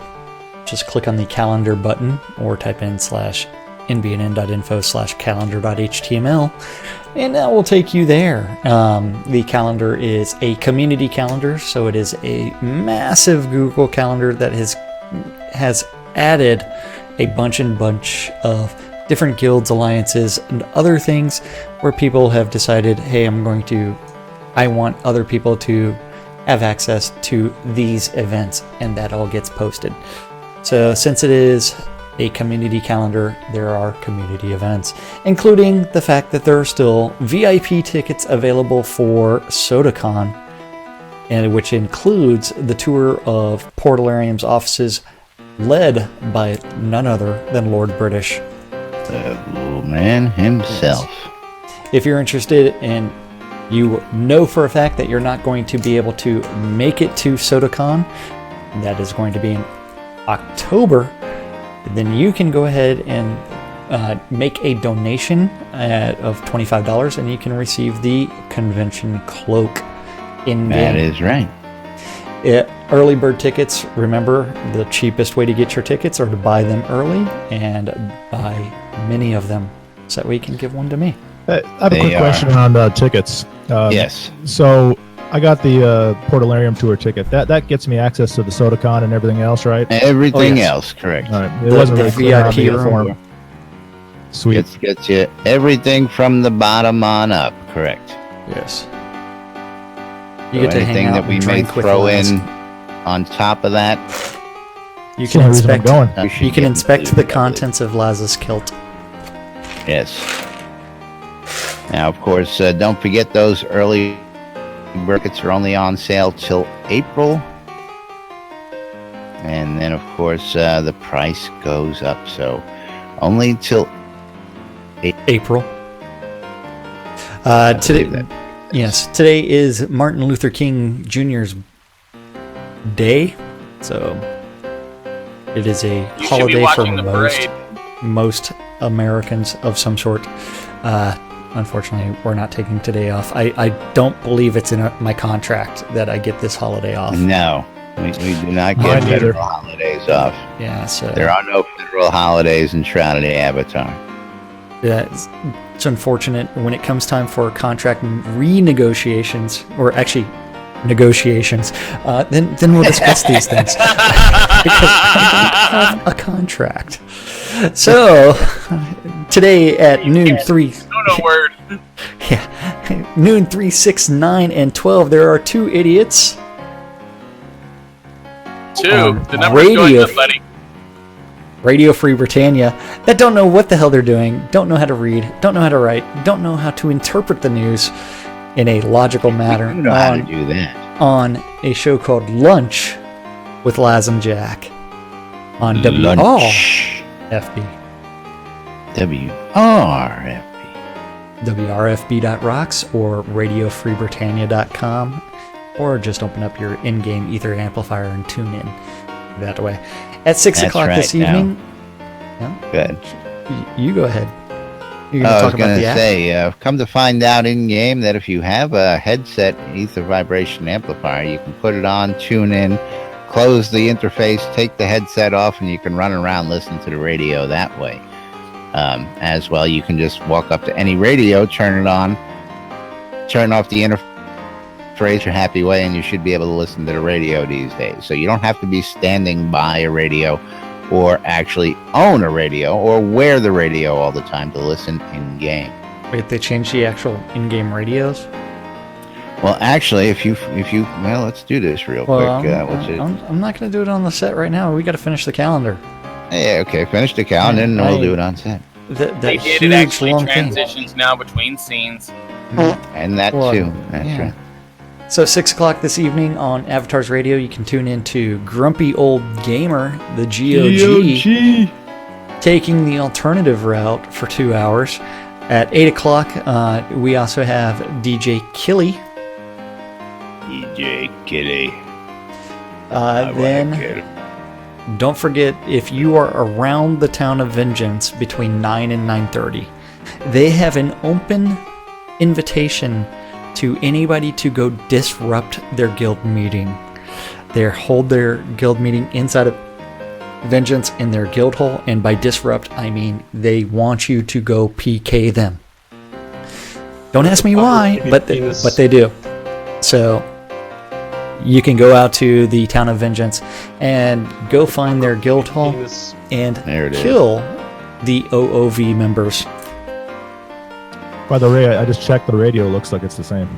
Just click on the calendar button or type in /nbnn.info/calendar.html and that will take you there. The calendar is a community calendar, so it is a massive Google Calendar that has added a bunch of different guilds, alliances, and other things where people have decided, hey, I want other people to have access to these events, and that all gets posted. So since it is a community calendar, there are community events, including the fact that there are still VIP tickets available for SodaCon, and which includes the tour of Portalarium's offices, led by none other than Lord British. The little man himself. If you're interested and you know for a fact that you're not going to be able to make it to SodaCon, that is going to be in October, then you can go ahead and make a donation of $25 and you can receive the convention cloak in-game. That is right. early bird tickets, remember, the cheapest way to get your tickets are to buy them early and buy many of them so that we can give one to me. I have a quick question on the tickets. Yes. So I got the Portalarium tour ticket. That gets me access to the SodaCon and everything else, right? Everything else, correct. All right. It wasn't really clear on the uniform. Sweet. Gets you everything from the bottom on up, correct. Yes. You get to hang out that we and may drink with throw Laz. in on top of that. You can That's the reason I'm inspect. going. You can inspect the contents of Laz's kilt. Yes. Now, of course, don't forget those early tickets are only on sale till April. And then, of course, the price goes up. So only till April. Today, yes, today is Martin Luther King Jr.'s day, so it is a holiday for most Americans of some sort. Unfortunately, we're not taking today off. I don't believe it's in my contract that I get this holiday off. No, we do not get federal holidays off. Yeah, so there are no federal holidays in Shroud of the Avatar. Yeah, it's unfortunate when it comes time for contract renegotiations, or actually negotiations. Then we'll discuss these things because I don't have a contract. So today at noon 3. No word. Yeah, noon 3, 6, 9, and 12. There are two idiots. Two. The number's going up, buddy. Radio Free Britannia that don't know what the hell they're doing, don't know how to read, don't know how to write, don't know how to interpret the news in a logical manner. You know how to do that. On a show called Lunch with Laz and Jack on WRFB. WRFB.rocks or RadioFreeBritannia.com, or just open up your in-game Ether amplifier and tune in that way. At 6 o'clock this evening. Yeah? Good. You go ahead. You're I was going to say, come to find out in game that if you have a headset Ether vibration amplifier, you can put it on, tune in, close the interface, take the headset off, and you can run around, listen to the radio that way. As well, you can just walk up to any radio, turn it on, turn off the interface your happy way, and you should be able to listen to the radio these days. So you don't have to be standing by a radio or actually own a radio or wear the radio all the time to listen in game. Wait, they changed the actual in-game radios? Well, actually, if you well, let's do this real quick. I'm not going to do it on the set right now. We got to finish the calendar. Yeah, okay, finish the calendar and we'll do it on set. They did. It actually transitions now between scenes. And that too. That's right. So 6 o'clock this evening on Avatars Radio, you can tune into Grumpy Old Gamer, the GOG, taking the alternative route for 2 hours. At 8 o'clock, we also have DJ Killy. DJ Killy. Then, don't forget, if you are around the town of Vengeance between 9 and 9:30, they have an open invitation to anybody to go disrupt their guild meeting. They hold their guild meeting inside of Vengeance in their guild hall, and by disrupt, I mean they want you to go PK them. Don't ask me why, but they do. So you can go out to the town of Vengeance and go find their guild hall and kill the OOV members. By the way, I just checked the radio. Looks like it's the same.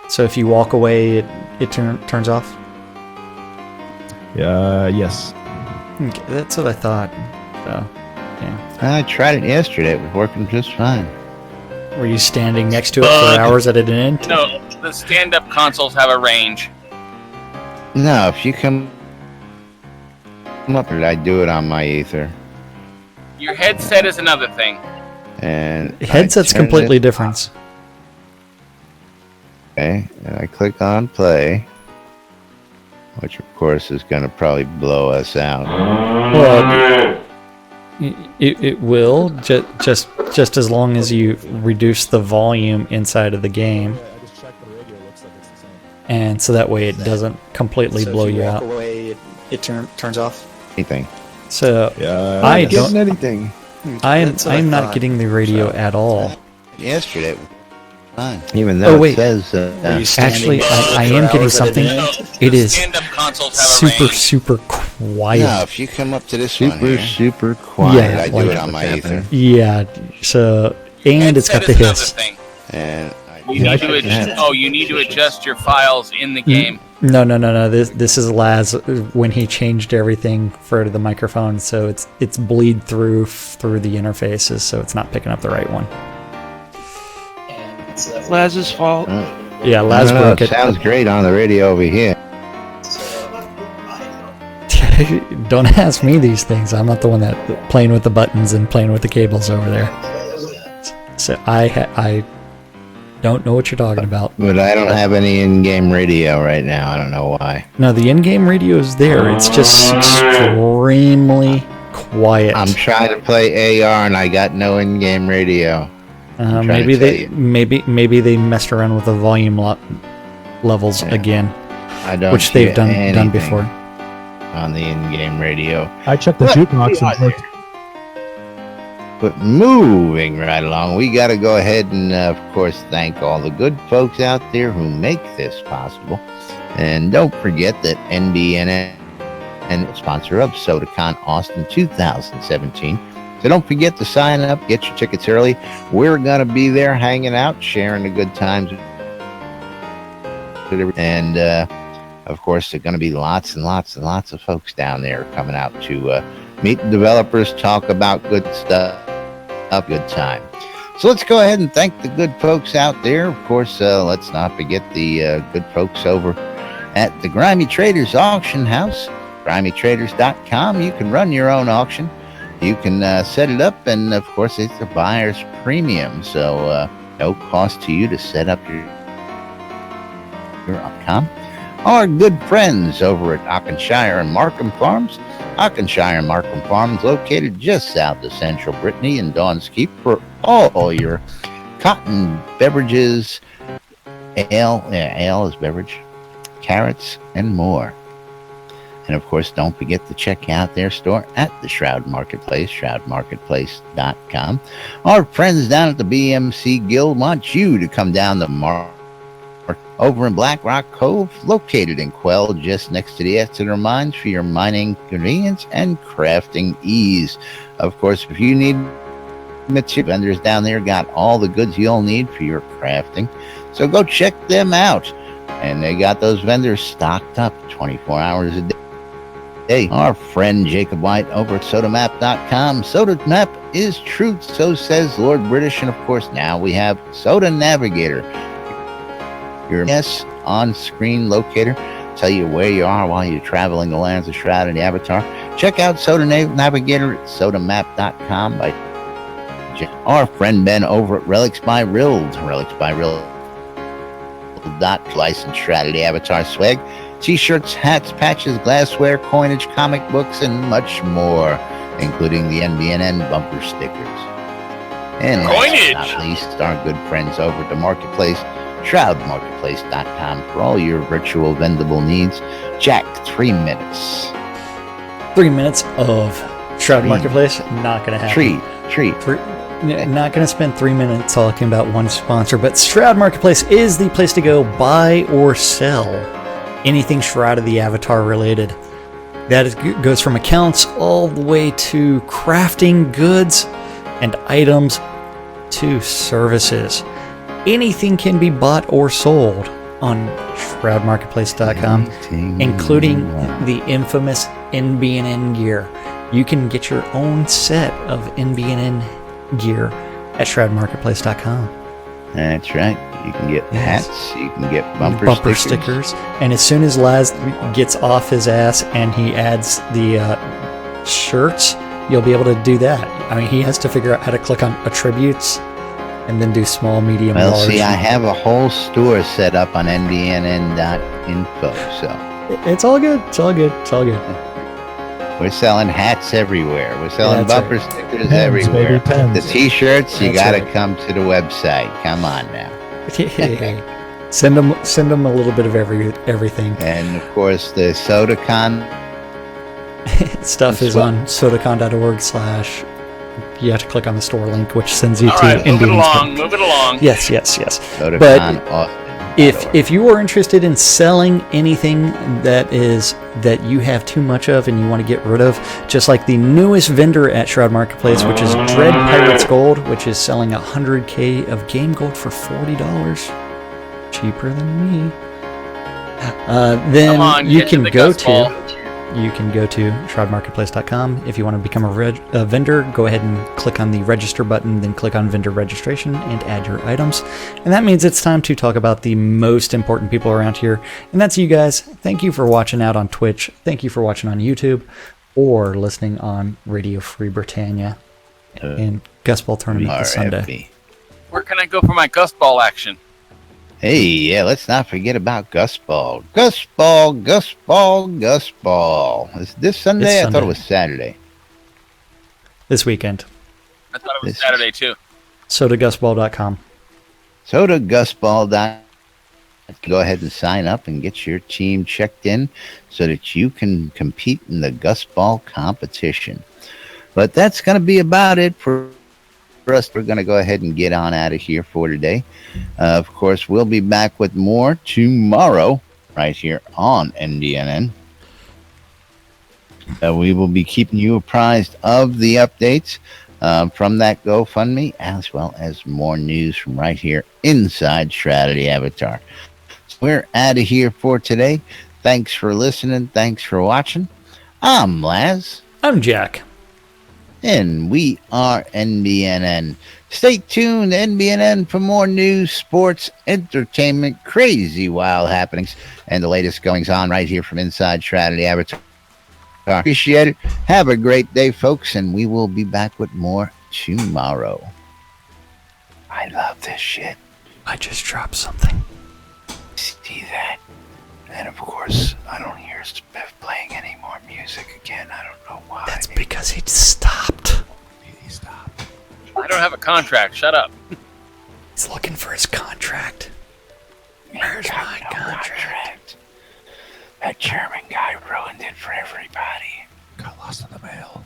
So if you walk away, it turns off? Yes. Okay, that's what I thought. So, yeah. I tried it yesterday. It was working just fine. Were you standing next to it for hours at an end? No, the stand-up consoles have a range. No, if you come up with it, I do it on my Ether. Your headset is another thing. And headset's completely different. Okay, and I click on play, which of course is going to probably blow us out. Well, it will just as long as you reduce the volume inside of the game. I just checked the radio. Looks like it's the same. and so that way it doesn't completely blow you out. Away, it turns off. Anything. So Yeah, I Not getting don't. anything. I'm not getting the radio at all. Yesterday. Fine. Even though wait. it says Were you standing Actually, for I am getting hours at a something. time? It is Stand-up consoles have a range. super quiet. no, if you come up to this one here, super quiet. Yeah, I do like- it on my ether. Yeah. So and it's got Headset the is another hiss. thing. And You need to you need to adjust your files in the game. No. This is Laz when he changed everything for the microphone, so it's bleed through the interfaces, so it's not picking up the right one. Laz's fault. Yeah, Laz I don't know, broke it sounds great on the radio over here. Don't ask me these things. I'm not the one that playing with the buttons and playing with the cables over there. So I don't know what you're talking about. But I don't have any in-game radio right now. I don't know why. No, the in-game radio is there. It's just extremely quiet. I'm trying to play AR and I got no in-game radio. I'm trying Maybe to tell they you. maybe they messed around with the volume levels again, I don't which they've hear done anything before. on the in-game radio. I checked the jukebox and it worked. But moving right along, we got to go ahead and, of course, thank all the good folks out there who make this possible. And don't forget that NBN and sponsor of SodaCon Austin 2017. So don't forget to sign up, get your tickets early. We're going to be there hanging out, sharing the good times. And, of course, there are going to be lots and lots and lots of folks down there coming out to meet the developers, talk about good stuff, have a good time. So let's go ahead and thank the good folks out there. Of course, let's not forget the good folks over at the Grimy Traders Auction House, grimytraders.com. You can run your own auction. You can set it up, and of course, it's a buyer's premium, so no cost to you to set up your outcome. Our good friends over at Auchenshire and Markham Farms. Auchenshire and Markham Farms, located just south of Central Brittany and Dawn's Keep, for all your cotton beverages, ale is beverage, carrots, and more. And of course, don't forget to check out their store at the Shroud Marketplace, shroudmarketplace.com. Our friends down at the BMC Guild want you to come down the over in Black Rock Cove, located in Quell, just next to the Exeter Mines, for your mining convenience and crafting ease. Of course, if you need material, vendors down there got all the goods you'll need for your crafting. So go check them out. And they got those vendors stocked up 24 hours a day. Our friend Jacob White over at sodamap.com. Sodamap is truth, so says Lord British. And of course, now we have Soda Navigator, your on-screen locator, tell you where you are while you're traveling the lands of Shroud and the Avatar. Check out Soda Navigator at sodamap.com by our friend Ben over at Relics by Rild, licensed Shroud of the Avatar swag, t-shirts, hats, patches, glassware, coinage, comic books, and much more, including the NBNN bumper stickers. And last but not least, our good friends over at the Marketplace, shroudmarketplace.com, for all your virtual vendable needs. Jack, 3 minutes. 3 minutes of Shroud Marketplace, not going to happen. Treat. Not going to spend 3 minutes talking about one sponsor, but Shroud Marketplace is the place to go buy or sell anything Shroud of the Avatar related. That goes from accounts all the way to crafting goods and items to services. Anything can be bought or sold on shroudmarketplace.com, including the infamous NBNN gear. You can get your own set of NBNN gear at shroudmarketplace.com. That's right. You can get hats, you can get bumper stickers. And as soon as Laz gets off his ass and he adds the shirts, you'll be able to do that. I mean, he has to figure out how to click on attributes and then do small, medium, well, large. see, I have a whole store set up on nbnn.info, so it's all good. It's all good. It's all good. we're selling hats everywhere. We're selling bumper stickers Pens, everywhere. baby, pens. The t-shirts, you That's gotta right. come to the website. Come on now. Send them a little bit of everything. And of course, the SodaCon Stuff is on sodacon.org/ you have to click on the store link, which sends you All to right, move it along. Yes. SodaCon But Austin. if you are interested in selling anything that you have too much of and you want to get rid of, just like the newest vendor at Shroud Marketplace, which is Dread Pirates Gold, which is selling 100K of game gold for $40, cheaper than me. Then you can go to shroudmarketplace.com. If you want to become a vendor, go ahead and click on the register button, then click on vendor registration and add your items. And that means it's time to talk about the most important people around here, and that's you guys. Thank you for watching out on Twitch. Thank you for watching on YouTube or listening on Radio Free Britannia and Gust Ball Tournament this Sunday. Where can I go for my Gust Ball action? Hey, yeah, let's not forget about Gust Ball. Gust Ball, Gust Ball, Gust Ball. Is this Sunday? I thought it was Saturday. This weekend. I thought it was Saturday, too. SodaGustBall.com. SodaGustBall.com. Go ahead and sign up and get your team checked in so that you can compete in the Gust Ball competition. But that's going to be about it for us. We're going to go ahead and get on out of here for today. Of course, we'll be back with more tomorrow right here on NDNN. We will be keeping you apprised of the updates from that GoFundMe, as well as more news from right here inside Shroud of the Avatar. So we're out of here for today. Thanks for listening. Thanks for watching. I'm Laz. I'm Jack. And we are NBNN. Stay tuned to NBNN for more news, sports, entertainment, crazy wild happenings, and the latest goings on right here from inside Shroud of the Avatar. Appreciate it. Have a great day, folks, and we will be back with more tomorrow. I love this shit. I just dropped something. See that? And of course, I don't hear Spiff playing any more music again. I don't know why. That's because he stopped. He stopped. I don't have a contract. Shut up. He's looking for his contract. Where's my contract? That German guy ruined it for everybody. Got lost in the mail.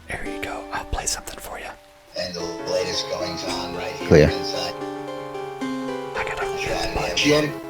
There you go. I'll play something for you. And the latest goings on right here inside. I gotta hit the button.